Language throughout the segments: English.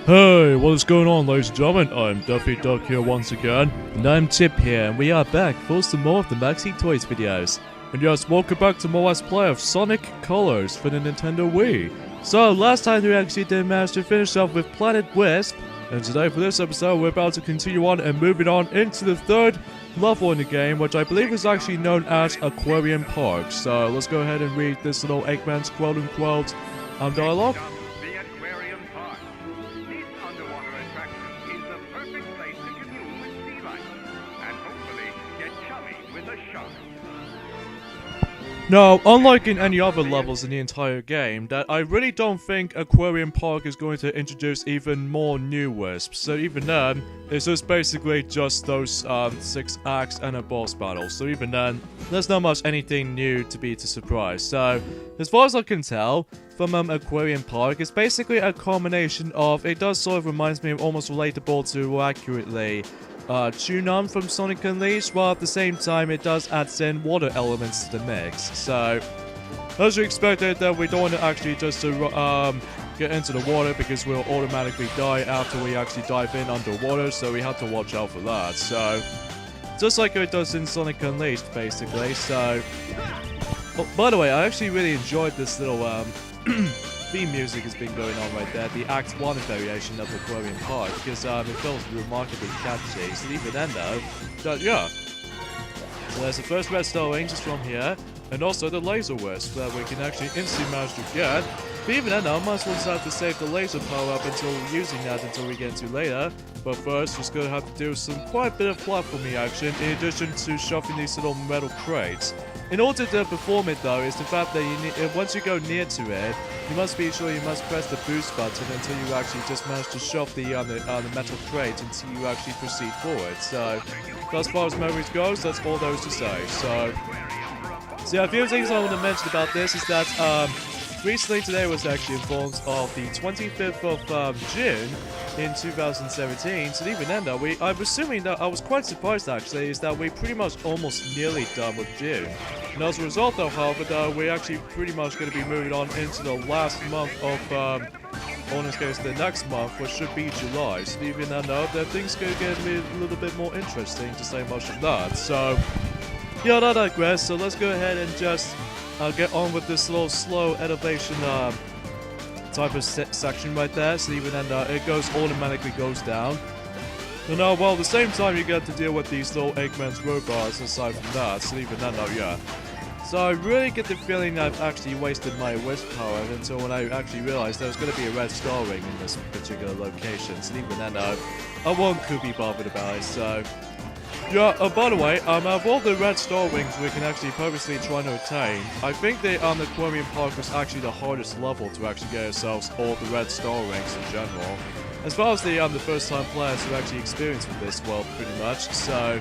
Hey, what is going on, ladies and gentlemen? I'm Duffy Duck here once again, and I'm Chip here, and we are back for some more of the Maxi Toys videos. And yes, welcome back to more Let's Play of Sonic Colors for the Nintendo Wii. So, last time we actually did manage to finish off with Planet Wisp, and today for this episode we're about to continue on and moving on into the third level in the game, which I believe is actually known as Aquarium Park. So, let's go ahead and read this little Eggman's quote-unquote dialogue. The Aquarium Park. This underwater attraction is the perfect place to commune with sea life and hopefully get chummy with a shark. Now, unlike in any other levels in the entire game, that I really don't think Aquarium Park is going to introduce even more new wisps. So even then, it's just basically just those 6 acts and a boss battle. So even then, there's not much anything new to be surprised. So, as far as I can tell, from Aquarium Park, it's basically a combination of, it does sort of reminds me of almost relatable to accurately Tune-On from Sonic Unleashed, while at the same time it does add in water elements to the mix. So, as you expected, that we don't want to actually just get into the water because we'll automatically die after we actually dive in underwater, so we have to watch out for that. So, just like it does in Sonic Unleashed, basically. So, oh, by the way, I actually really enjoyed this little theme music has been going on right there, the Act 1 variation of Aquarium Park, because it feels remarkably catchy. So even then though, yeah. So there's the first red star ranges from here, and also the laser wisp that we can actually instantly manage to get. But even then though, I might as well just have to save the laser power up until using that until we get into later. But first, just gonna have to do some quite a bit of platforming action in addition to shoving these little metal crates. In order to perform it though, is the fact that you need, once you go near to it, you must be sure you must press the boost button until you actually just manage to shove the metal crate until you actually proceed forward. So, as far as memories goes, that's all there is to say. So yeah, a few things I want to mention about this is that recently today was actually informed of the 25th of June in 2017. So even then though, I'm assuming that I was quite surprised actually, is that we pretty much almost nearly done with June. And as a result though, however, though, we're actually pretty much going to be moving on into the last month of, or in this case, the next month, which should be July. So even then though, that things going to get a little bit more interesting, to say much of that. So, yeah, I digress. So let's go ahead and just get on with this little slow elevation type of section right there. So even then, it automatically goes down. And well, at the same time, you get to deal with these little Eggman's robots aside from that. So even then, yeah. So I really get the feeling I've actually wasted my wisp power until when I actually realized there was going to be a red star ring in this particular location. So even then, I could be bothered about it. So yeah, by the way, out of all the red star rings we can actually purposely try to attain, I think the Aquarium Park was actually the hardest level to actually get ourselves all the red star rings in general. As far as the first time players who actually experienced with this world pretty much, so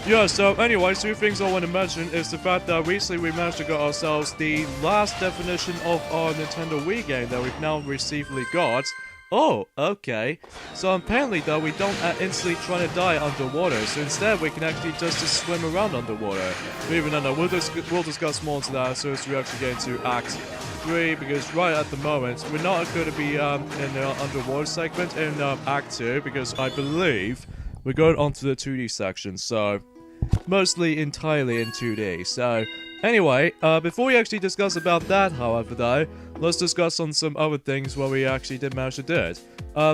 yeah, so anyway, two things I want to mention is the fact that recently we managed to get ourselves the last definition of our Nintendo Wii game that we've now recently got. Oh, okay. So apparently though, we don't instantly try to die underwater, so instead we can actually just swim around underwater. But even though, we'll discuss more into that as soon as we actually get into Act 3, because right at the moment, we're not going to be in the underwater segment in Act 2, because I believe we're going on to the 2D section, so mostly entirely in 2D. So anyway, before we actually discuss about that, however, though, let's discuss on some other things where we actually did manage to do it.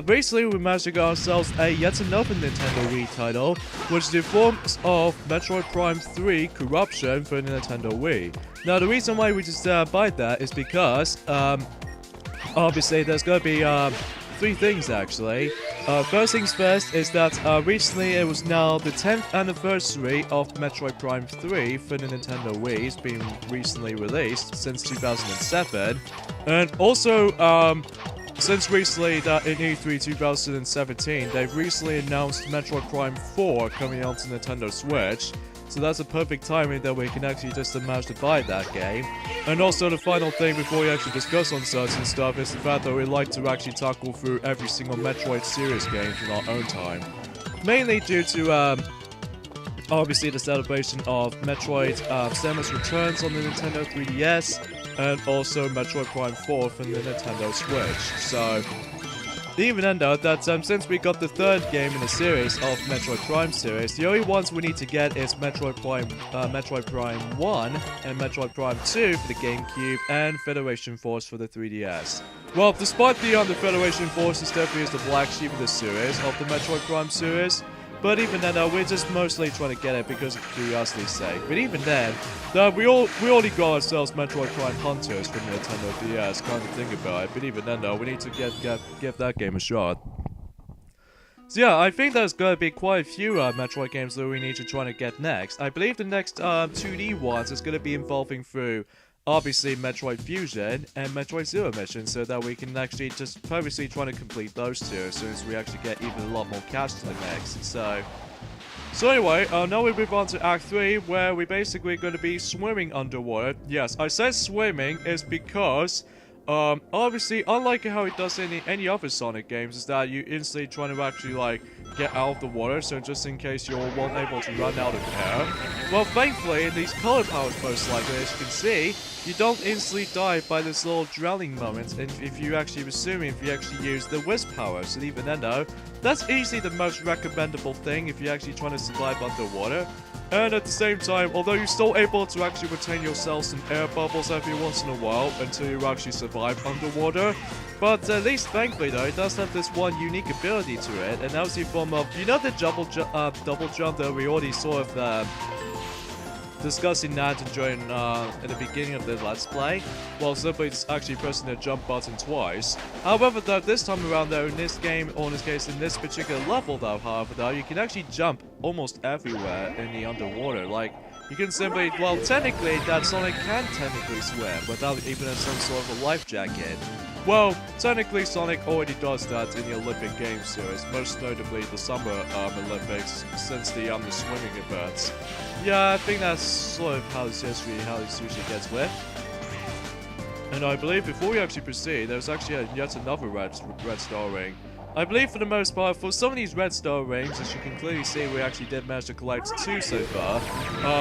Recently, we managed to get ourselves yet another Nintendo Wii title, which is the form of Metroid Prime 3 Corruption for the Nintendo Wii. Now, the reason why we just buy that is because, obviously, there's going to be 3 things actually. First things first is that recently it was now the 10th anniversary of Metroid Prime 3 for the Nintendo Wii. It's been recently released since 2007. And also, since recently that in E3 2017, they've recently announced Metroid Prime 4 coming out to Nintendo Switch. So that's a perfect timing that we can actually just manage to buy that game. And also the final thing before we actually discuss on certain stuff is the fact that we like to actually tackle through every single Metroid series game in our own time. Mainly due to obviously the celebration of Metroid Samus Returns on the Nintendo 3DS, and also Metroid Prime 4 from the Nintendo Switch. So, even then though, that since we got the third game in the series of Metroid Prime series, the only ones we need to get is Metroid Prime 1 and Metroid Prime 2 for the GameCube and Federation Force for the 3DS. Well, despite the Federation Force is definitely is the black sheep of the series, of the Metroid Prime series, but even then, we're just mostly trying to get it because of curiosity's sake. But even then, we already got ourselves Metroid Prime Hunters from the Nintendo DS, kind of think about it. But even then, we need to give that game a shot. So yeah, I think there's gonna be quite a few Metroid games that we need to try to get next. I believe the next 2D ones is gonna be involving through obviously Metroid Fusion and Metroid Zero Mission, so that we can actually just purposely try to complete those two as soon as we actually get even a lot more cash to the mix. So anyway, now we move on to Act 3, where we're basically going to be swimming underwater. Yes, I said swimming is because obviously, unlike how it does in any other Sonic games, is that you instantly trying to actually like get out of the water, so just in case you're unable to run out of air. Well, thankfully, in these color powers, most likely, as you can see, you don't instantly die by this little drowning moment, and if you actually use the Wisp power. So even then though, that's easily the most recommendable thing if you're actually trying to survive underwater. And at the same time, although you're still able to actually retain yourself some air bubbles every once in a while until you actually survive underwater, but at least thankfully though, it does have this one unique ability to it, and that was in form of, you know, the double jump that we already sort of discussing that during at the beginning of the Let's Play. Well, simply it's actually pressing the jump button twice. However, though, this time around though, in this game, or in this case, in this particular level though, however, though, you can actually jump almost everywhere in the underwater. Like, you can simply, well, technically, that Sonic can technically swim without even some sort of a life jacket. Well, technically Sonic already does that in the Olympic Games series, most notably the Summer Olympics, since the swimming events. Yeah, I think that's sort of how this usually gets with. And I believe before we actually proceed, there's actually yet another red star ring. I believe for the most part, for some of these red star rings, as you can clearly see, we actually did manage to collect 2 so far.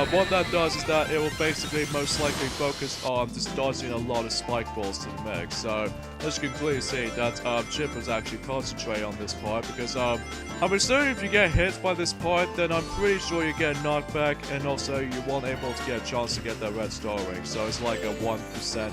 What that does is that it will basically most likely focus on just dodging a lot of spike balls to the mix. So, as you can clearly see, that Chip was actually concentrating on this part, because I'm assuming if you get hit by this part, then I'm pretty sure you get a knockback, and also you won't able to get a chance to get that red star ring. So it's like a 1%.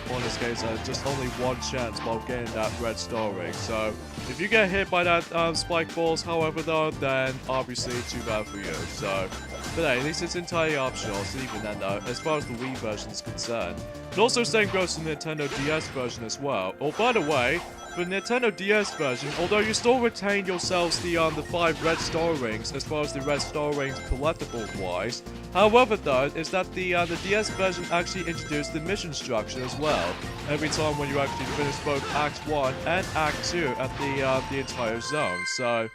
In this case, just only one chance while getting that red star ring. So, if you get hit by that spike balls, however though, then obviously too bad for you. So, but hey, at least it's entirely optional, so even then though, as far as the Wii version is concerned. And also same goes to the Nintendo DS version as well. Oh, by the way, for the Nintendo DS version, although you still retain yourselves the 5 red star rings as far as the red star rings collectible wise. However though, is that the DS version actually introduced the mission structure as well. Every time when you actually finish both Act 1 and Act 2 at the entire zone. So,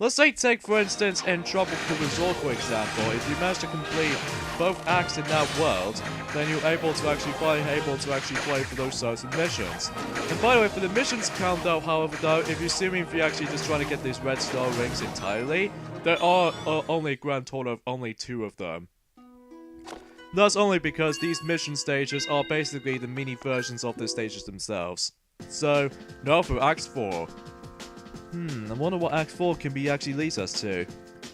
let's say take for instance in Tropical Resort for example, if you manage to complete both acts in that world, then you're able to actually play for those sorts of missions. And by the way, for the missions count though, however though, if you're actually just trying to get these red star rings entirely, there are only a grand total of only 2 of them. That's only because these mission stages are basically the mini versions of the stages themselves. So, now for Act 4. I wonder what Act 4 can actually lead us to.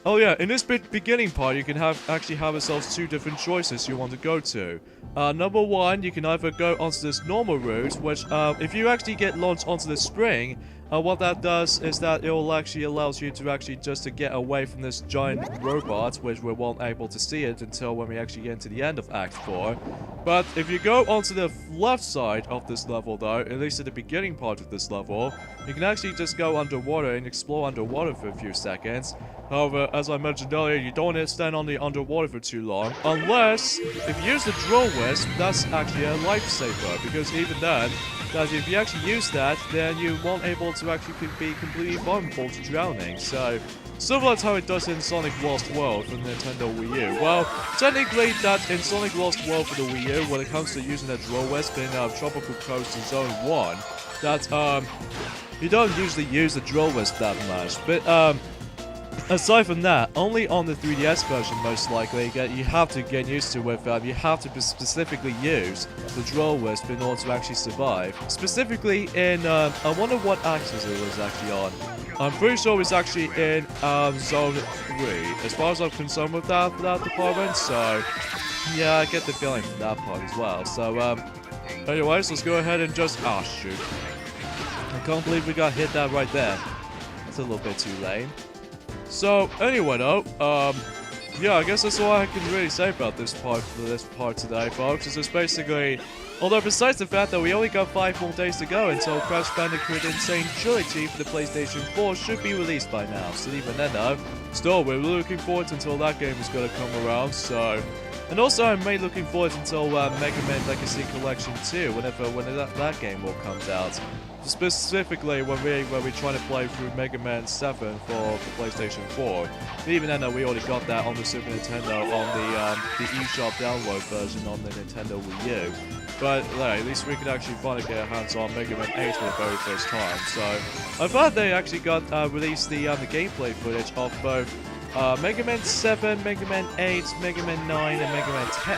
Oh yeah, in this beginning part, you can actually have yourselves 2 different choices you want to go to. Number 1, you can either go onto this normal route, which if you actually get launched onto the spring, what that does is that it will actually allows you to actually just to get away from this giant robot, which we won't able to see it until when we actually get into the end of Act 4. But if you go onto the left side of this level though, at least at the beginning part of this level, you can actually just go underwater and explore underwater for a few seconds. However, as I mentioned earlier, you don't want to stand on the underwater for too long, unless if you use the drill wisp, that's actually a lifesaver, because even then, that if you actually use that, then you won't able to actually be completely vulnerable to drowning. So, similar to how it does in Sonic Lost World for the Nintendo Wii U. Well, technically that in Sonic Lost World for the Wii U, when it comes to using the drill wisp in Tropical Coast in Zone 1, that you don't usually use the drill wisp that much. But Aside from that, only on the 3DS version most likely, you have to get used to with, you have to specifically use the Drill Wisp in order to actually survive. Specifically in, I wonder what axis it was actually on. I'm pretty sure it's actually in Zone 3, as far as I'm concerned with that department, so yeah, I get the feeling from that part as well. So, anyways, let's go ahead and just, ah, shoot. I can't believe we got hit that right there. That's a little bit too lame. So, anyway though, yeah, I guess that's all I can really say about this part today, folks. It's just basically, although besides the fact that we only got 5 more days to go until Crash Bandicoot Insane Trilogy for the PlayStation 4 should be released by now. So even then though, still, we're looking forward until that game is going to come around, so... And also, I'm mainly looking forward until Mega Man Legacy Collection 2, when that game all comes out. Specifically, when we're trying to play through Mega Man 7 for the PlayStation 4. But even then, we already got that on the Super Nintendo on the eShop download version on the Nintendo Wii U. But at least we can actually finally get our hands on Mega Man 8 for the very first time. So I've heard they actually got released the gameplay footage of both Mega Man 7, Mega Man 8, Mega Man 9, and Mega Man 10.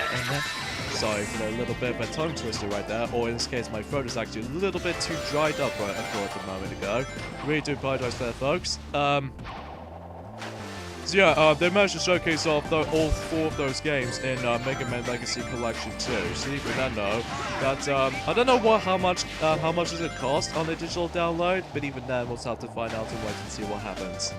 Sorry for a little bit of a tongue twister right there, or in this case my throat is actually a little bit too dried up right I thought a moment ago. Really do apologize for that, folks. So yeah, they managed to showcase off all 4 of those games in Mega Man Legacy Collection 2. So even then though, that I don't know how much does it cost on the digital download, but even then we'll have to find out and wait and see what happens.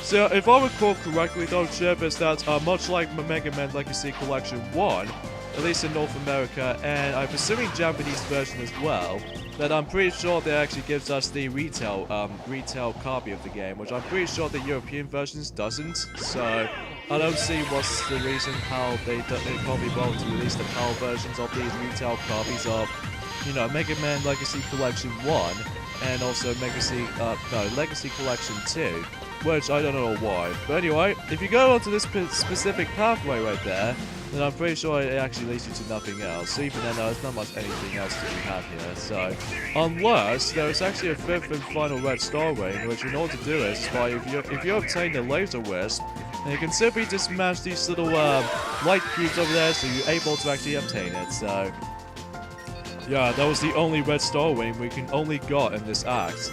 So, if I recall correctly though, Chip, is that much like Mega Man Legacy Collection 1, at least in North America, and I'm assuming Japanese version as well, that I'm pretty sure that actually gives us the retail copy of the game, which I'm pretty sure the European versions doesn't, so I don't see what's the reason how they can't be bothered to release the PAL versions of these retail copies of, you know, Mega Man Legacy Collection 1, and also Legacy Collection 2. Which I don't know why. But anyway, if you go onto this specific pathway right there, then I'm pretty sure it actually leads you to nothing else. So even then, there's not much anything else to be had here. So, unless there's actually a 5th and final red star ring, which in order to do it is by if you obtain the laser wisp, then you can simply just smash these little light cubes over there, so you're able to actually obtain it. So, yeah, that was the only red star ring we can only got in this act.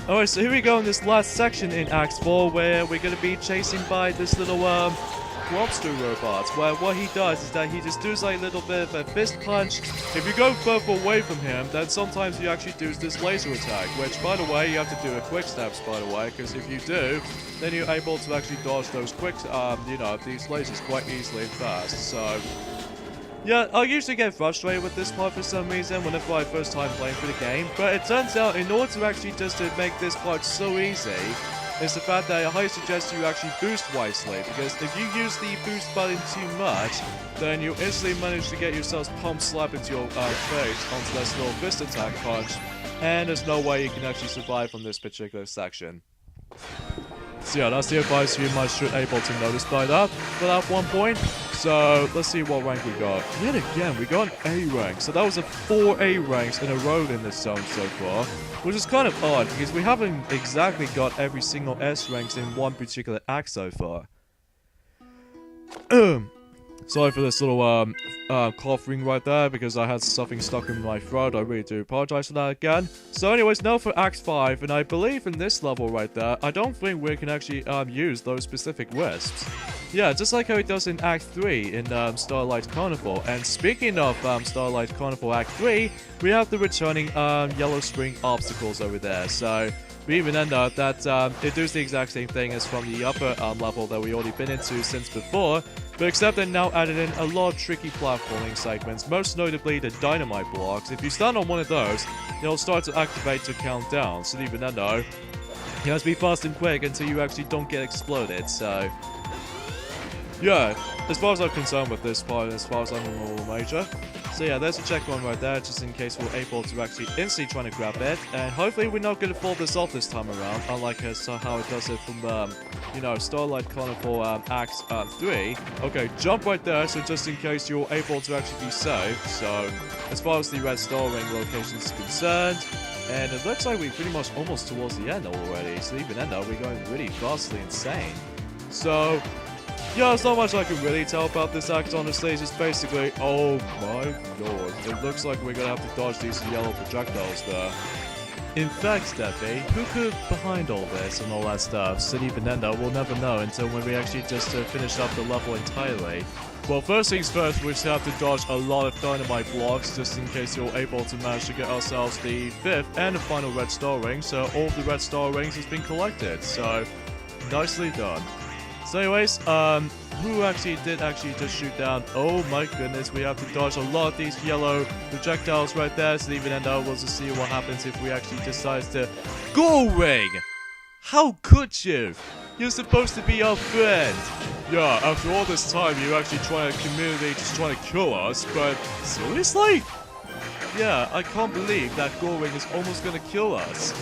Alright, so here we go in this last section in Act 4, where we're going to be chasing by this little, lobster robot, where what he does is that he just does like a little bit of a fist punch. If you go further away from him, then sometimes you actually do this laser attack, which, by the way, you have to do a quick steps, by the way, because if you do, then you're able to actually dodge those quick, these lasers quite easily and fast, so... Yeah, I usually get frustrated with this part for some reason whenever I first time playing through the game, but it turns out in order to actually just to make this part so easy, is the fact that I highly suggest you actually boost wisely, because if you use the boost button too much, then you instantly manage to get yourself pump slap into your face onto this little fist attack punch, and there's no way you can actually survive from this particular section. So yeah, that's the advice you might should able to notice by that one point. So let's see what rank we got. Yet again, we got an A rank. So that was 4 A ranks in a row in this zone so far, which is kind of odd because we haven't exactly got every single S ranks in one particular act so far. Sorry for this little cough ring right there because I had something stuck in my throat. I really do apologize for that again. So anyways, now for Act 5, and I believe in this level right there, I don't think we can actually use those specific wisps. Yeah, just like how it does in Act 3 in Starlight Carnival. And speaking of Starlight Carnival Act 3, we have the returning Yellow Spring obstacles over there. So we even end up that it does the exact same thing as from the upper level that we already been into since before, but except they now added in a lot of tricky platforming segments, most notably the dynamite blocks. If you stand on one of those, it'll start to activate to count down, so even then though, you have to be fast and quick until you actually don't get exploded, so... Yeah, as far as I'm concerned with this part, as far as I'm a normal major. So yeah, there's a checkpoint right there, just in case we're able to actually instantly try to grab it. And hopefully we're not going to pull this off this time around, unlike how it does it from, Starlight Carnival Act 3. Okay, jump right there, so just in case you're able to actually be safe. So, as far as the red star ring location is concerned, And it looks like we're pretty much almost towards the end already. So even then though, we're going really vastly insane. So, yeah, there's not much I can really tell about this act, honestly. It's just basically, oh my lord. It looks like we're gonna have to dodge these yellow projectiles there. In fact, Steffi, who could be behind all this and all that stuff? So even then though, we'll never know until when we actually just finish up the level entirely. Well, first things first, we just have to dodge a lot of dynamite blocks just in case you're able to manage to get ourselves the 5th and the final red star ring. So all of the red star rings has been collected. So, nicely done. So anyways, who did just shoot down? Oh my goodness, we have to dodge a lot of these yellow projectiles right there. So even then, we'll just see what happens if we actually decide to go ring. How could you? You're supposed to be our friend. Yeah, after all this time, you're actually trying to kill us, but seriously? Yeah, I can't believe that Goring is almost gonna kill us.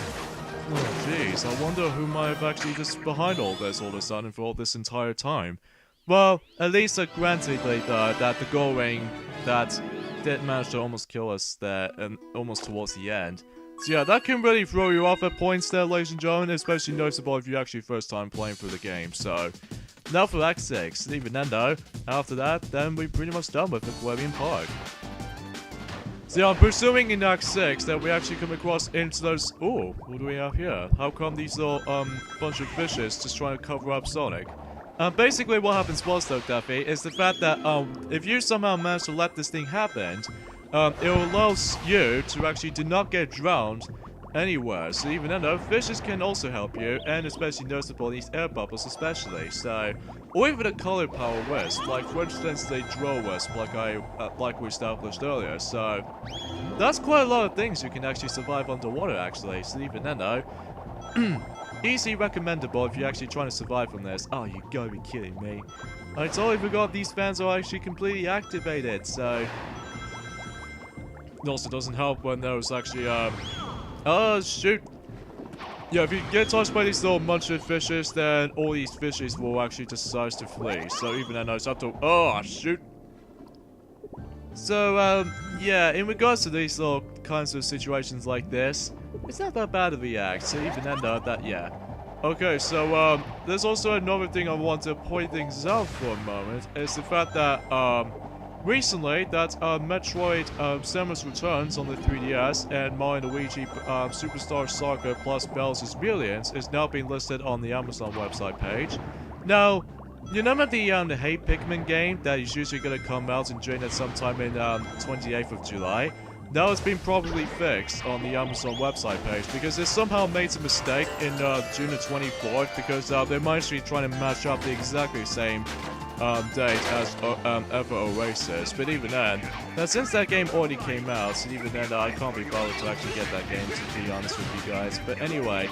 Oh jeez, I wonder who might have actually just behind all this all of a sudden for all this entire time. Well, at least granted that the Goring that did manage to almost kill us there and almost towards the end. So yeah, that can really throw you off at points there, ladies and gentlemen, especially noticeable if you're actually first time playing through the game. So, now for Act 6. Even then though, after that, then we're pretty much done with Aquarium Park. So yeah, I'm presuming in Act 6 that we actually come across into those... Oh, what do we have here? How come these little, bunch of fishes just trying to cover up Sonic? Basically what happens was though, Duffy, is the fact that, if you somehow manage to let this thing happen, it allows you to actually do not get drowned anywhere. So even though fishes can also help you, and especially noticeable these air bubbles especially. So, or even a color power wisp, like for instance the draw wisp, like we established earlier. So that's quite a lot of things you can actually survive underwater actually. So even though, easy recommendable if you're actually trying to survive from this. Oh, you gotta be kidding me! I totally forgot these fans are actually completely activated. So. It also doesn't help when there's actually, oh, shoot. Yeah, if you get touched by these little muncher fishes, then all these fishes will actually decide to flee. So even then, it's up to, oh, shoot. So, yeah, in regards to these little kinds of situations like this, it's not that bad of a act. So even then, yeah. Okay, so, there's also another thing I want to point things out for a moment. It's the fact that, recently, that Metroid Samus Returns on the 3DS and Mario & Luigi Superstar Saga plus Bowser's Brilliance is now being listed on the Amazon website page. Now, you remember the Hey Pikmin game that is usually going to come out in June at sometime in 28th of July? Now it's been probably fixed on the Amazon website page because they somehow made a mistake in June the 24th because they might actually trying to match up the exactly same date as Ever Oasis, but even then, since that game already came out, so even then I can't be bothered to actually get that game, to be honest with you guys. But anyway,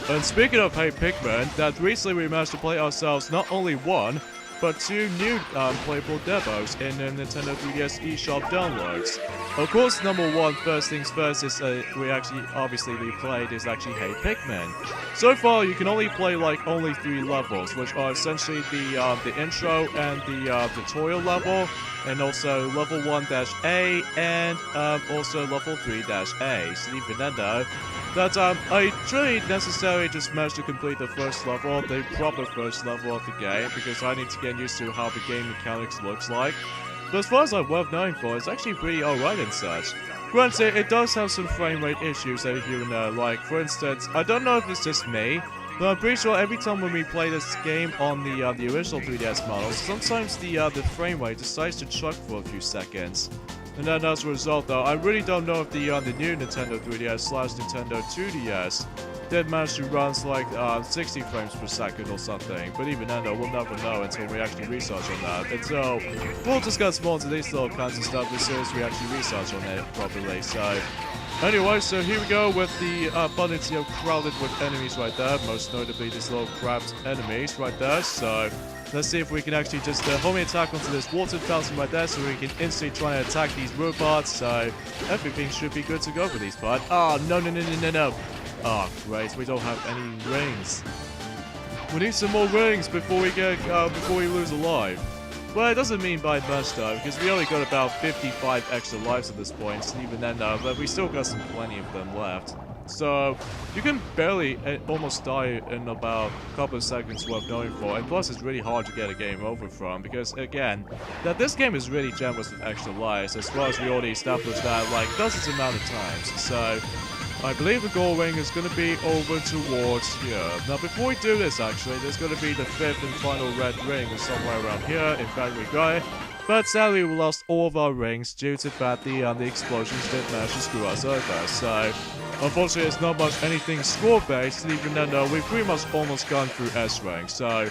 and speaking of Hey Pikmin, that recently we managed to play ourselves not only one, but 2 new playable demos in the Nintendo 3DS eShop downloads. Of course, number 1, first things first, is we played is actually Hey Pikmin. So far, you can only play like only 3 levels, which are essentially the intro and the tutorial level, and also level 1-A and also level 3-A. So even then though, that I really necessarily just managed to complete the first level, the proper first level of the game, because I need to get used to how the game mechanics looks like. But as far as I'm worth knowing for, it's actually pretty alright and such. Granted, it does have some frame rate issues over here and there, like for instance, I don't know if it's just me, but I'm pretty sure every time when we play this game on the original 3DS model, sometimes the frame rate decides to chuck for a few seconds. And then as a result though, I really don't know if the new Nintendo 3DS / Nintendo 2DS did manage to run like 60 frames per second or something. But even then though, we'll never know until we actually research on that. And so, we'll discuss more into these little kinds of stuff as soon as we actually research on it properly. So, anyway, so here we go with the abundance, crowded with enemies right there. Most notably these little crabbed enemies right there. So, let's see if we can actually just homing attack onto this water fountain right there so we can instantly try and attack these robots. So, everything should be good to go for these parts. Oh, no. Oh, great, we don't have any rings. We need some more rings before we lose alive. Well, it doesn't mean by much though, because we only got about 55 extra lives at this point, and even then though, but we still got plenty of them left. So, you can barely almost die in about a couple of seconds worth going for, and plus it's really hard to get a game over from, because again, that this game is really generous with extra lives, as well as we already established that like dozens amount of times, so I believe the goal ring is going to be over towards here. Now before we do this actually, there's going to be the 5th and final red ring somewhere around here, in fact we got it. But sadly we lost all of our rings due to the fact the explosions did manage to screw us over. So unfortunately it's not much anything score based, and even then we've pretty much almost gone through S rank. So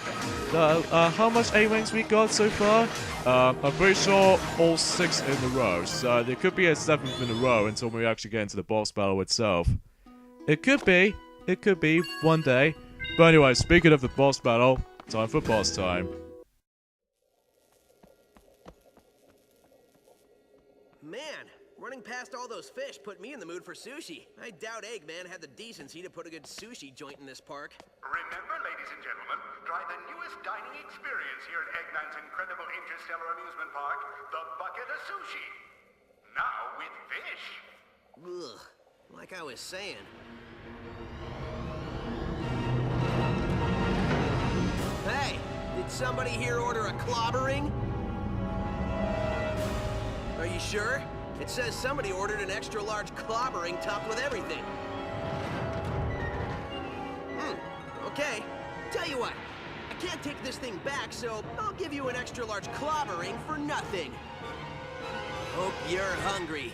how much A ranks we got so far? I'm pretty sure all 6 in a row, so there could be a 7th in a row until we actually get into the boss battle itself. It could be one day. But anyway, speaking of the boss battle, time for boss time. Man, running past all those fish put me in the mood for sushi. I doubt Eggman had the decency to put a good sushi joint in this park. Remember, ladies and gentlemen, try the newest dining experience here at Eggman's incredible interstellar amusement park, the bucket of sushi. Now with fish. Ugh, like I was saying. Hey, did somebody here order a clobbering? Are you sure? It says somebody ordered an extra large clobbering topped with everything. Okay. Tell you what, I can't take this thing back, so I'll give you an extra large clobbering for nothing. Hope you're hungry.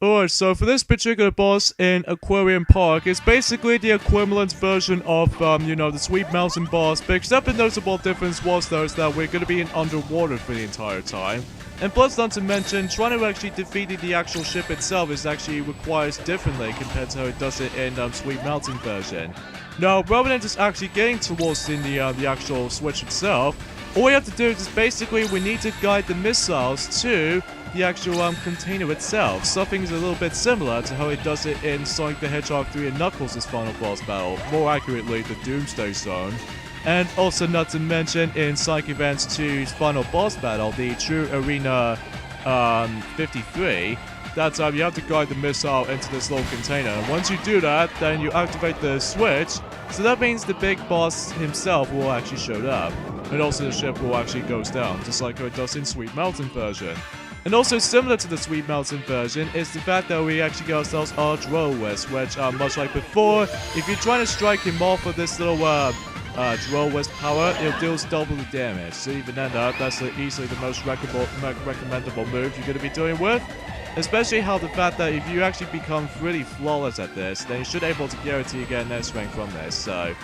Alright, so for this particular boss in Aquarium Park, it's basically the equivalent version of, you know, the Sweet Mountain boss, but except the notable difference was though is that we're gonna be in underwater for the entire time. And plus, not to mention, trying to actually defeat the actual ship itself is actually requires differently compared to how it does it in Sweet Mountain version. Now, rather than just actually getting towards in the actual switch itself, all we have to do is basically we need to guide the missiles to the actual container itself. Something is a little bit similar to how it does it in Sonic the Hedgehog 3 and Knuckles' final boss battle, more accurately the Doomsday Zone. And also not to mention in Sonic Advance 2's final boss battle, the True Arena 53, that time you have to guide the missile into this little container. And once you do that, then you activate the switch, so that means the big boss himself will actually show up. And also the ship will actually goes down, just like how it does in Sweet Mountain version. And also similar to the Sweet Mountain version is the fact that we actually get ourselves our Drollwist, which much like before, if you're trying to strike him off with this little Drollwist power, it deals double the damage. So even then, that's easily the most recommendable move you're going to be doing with. Especially how the fact that if you actually become really flawless at this, then you should be able to guarantee again net strength from this. So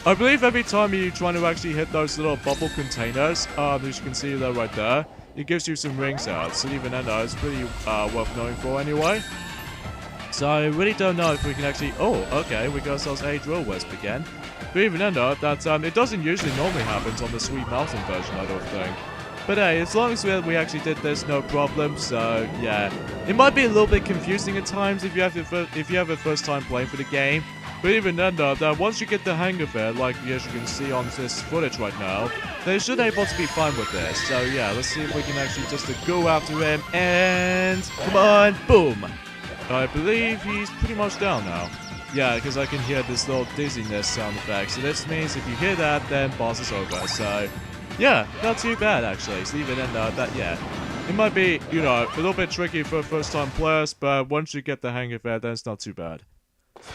I believe every time you're trying to actually hit those little bubble containers, as you can see there right there, it gives you some rings out. So even then, it's pretty worth knowing for anyway. So I really don't know if we can actually... Oh, okay, we got ourselves a drill wisp again. But even then, that it doesn't usually normally happen on the Sweet Mountain version, I don't think. But hey, as long as we actually did this, no problem. So yeah, it might be a little bit confusing at times if you have a first time playing for the game. But even then, that once you get the hang of it, like as you can see on this footage right now, they should be able to be fine with this. So yeah, let's see if we can actually just go after him and come on, boom. I believe he's pretty much down now. Yeah, because I can hear this little dizziness sound effect. So this means if you hear that, then boss is over. So yeah, not too bad actually. So even then, yeah, it might be, you know, a little bit tricky for first-time players, but once you get the hang of it, then it's not too bad.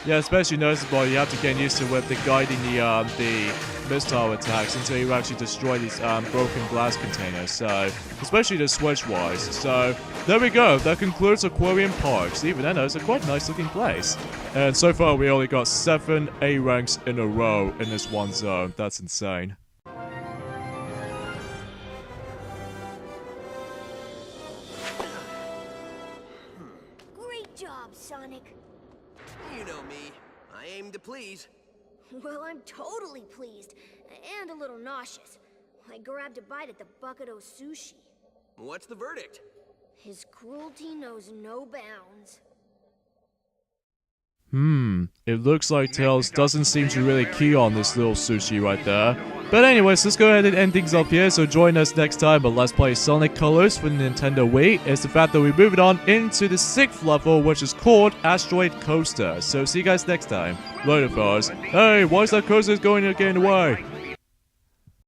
Yeah, especially noticeable, you have to get used to with the guiding the missile attacks until you actually destroy these broken glass containers. So, especially the switch-wise. So, there we go. That concludes Aquarium Park. So even then, it's a quite nice-looking place. And so far, we only got 7 A ranks in a row in this one zone. That's insane. Great job, Sonic. You know me. I aim to please. Well, I'm totally pleased, and a little nauseous. I grabbed a bite at the bucket of sushi. What's the verdict? His cruelty knows no bounds. It looks like Tails doesn't seem to really key on this little sushi right there. But anyways, let's go ahead and end things up here. So join us next time on Let's Play Sonic Colors for the Nintendo Wii. It's the fact that we move it on into the 6th level, which is called Asteroid Coaster. So see you guys next time. Later, fellas. Hey, why is that coaster going again away?